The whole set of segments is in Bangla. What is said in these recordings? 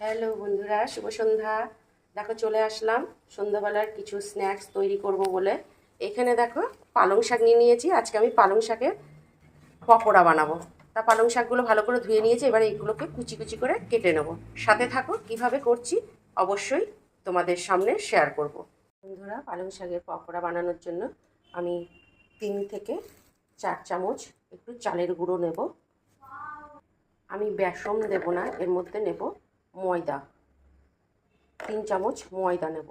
হ্যালো বন্ধুরা, শুভ সন্ধ্যা। দেখো চলে আসলাম সন্ধ্যাবেলার কিছু স্ন্যাক্স তৈরি করব বলে। এখানে দেখো পালং শাক নিয়ে নিয়েছি। আজকে আমি পালং শাকের পকোড়া বানাবো। তা পালং শাকগুলো ভালো করে ধুয়ে নিয়েছি, এবার এইগুলোকে কুচি কুচি করে কেটে নেব। সাথে থাকো, কিভাবে করছি অবশ্যই তোমাদের সামনে শেয়ার করব। বন্ধুরা, পালং শাকের পকোড়া বানানোর জন্য আমি 3 থেকে 4 চামচ একটু চালের গুঁড়ো নেব। আমি বেসন দেব না, এর মধ্যে নেব ময়দা। 3 চামচ ময়দা নেব।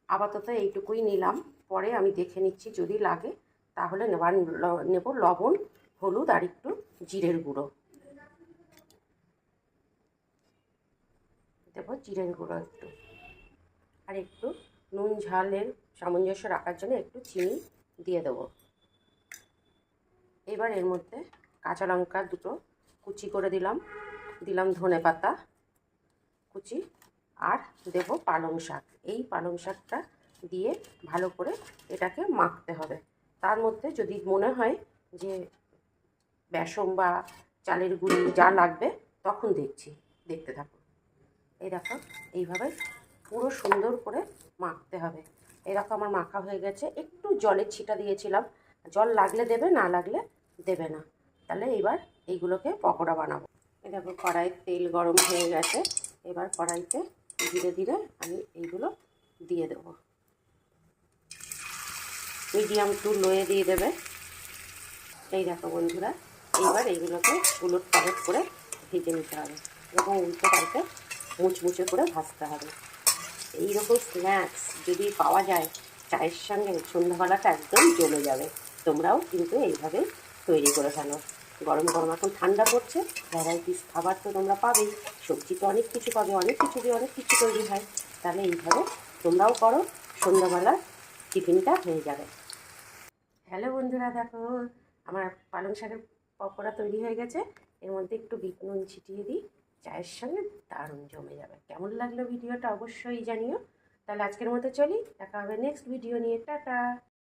আপাতত এইটুকুই নিলাম, পরে আমি দেখে নিচ্ছি, যদি লাগে তাহলে নেব লবণ, হলুদ আর একটু জিরের গুঁড়ো দেব। জিরের গুঁড়ো একটু, আর একটু নুন ঝালের সামঞ্জস্য রাখার জন্য একটু চিনি দিয়ে দেবো। এবার এর মধ্যে কাঁচা লঙ্কা দুটো কুচি করে দিলাম ধনে পাতা কুচি, আর দেব পালং শাক। এই পালং শাকটা দিয়ে ভালো করে এটাকে মাখতে হবে। তার মধ্যে যদি মনে হয় যে বেসন বা চালের গুঁড়ি যা লাগবে তখন দেখতে থাকো। এই দেখো, এইভাবে পুরো সুন্দর করে মাখতে হবে। এই দেখো আমার মাখা হয়ে গেছে। একটু জলের ছিটা দিয়েছিলাম, জল লাগলে দেবে, না লাগলে দেবে না। তাহলে এবার এইগুলোকে পকোড়া বানাবো। এই দেখো কড়াইয়ের তেল গরম হয়ে গেছে। এবার কড়াইতে ধীরে ধীরে আমি এইগুলো দিয়ে দেবো। মিডিয়াম টু লোয়ে দিয়ে দেবে। এই দেখো বন্ধুরা, এইবার এইগুলোকে উলট পালট করে ভেজে নিতে হবে এবং উল্টে পাল্টে মুচমুচে করে ভাজতে হবে। এইরকম স্ন্যাক্স যদি পাওয়া যায় চায়ের সঙ্গে, সন্ধ্যাবেলাটা একদম জমে যাবে। তোমরাও কিন্তু এইভাবে তৈরি করে ফেলো। গরম গরম এখন ঠান্ডা পড়ছে, ভ্যারাইটিস খাবার তো তোমরা পাবেই। সবজি তো অনেক কিছু পাবে, অনেক কিছু দিয়ে অনেক কিছু তৈরি হয়। তাহলে এইভাবে তোমরাও করো, সন্ধ্যাবেলার টিফিনটা হয়ে যাবে। হ্যালো বন্ধুরা, দেখো আমার পালং শাকের পকোড়া তৈরি হয়ে গেছে। এর মধ্যে একটু বিট নুন ছিটিয়ে দিই, চায়ের সঙ্গে দারুণ জমে যাবে। কেমন লাগলো ভিডিওটা অবশ্যই জানিও। তাহলে আজকের মতো চলি, দেখা হবে নেক্সট ভিডিও নিয়ে। টাটা।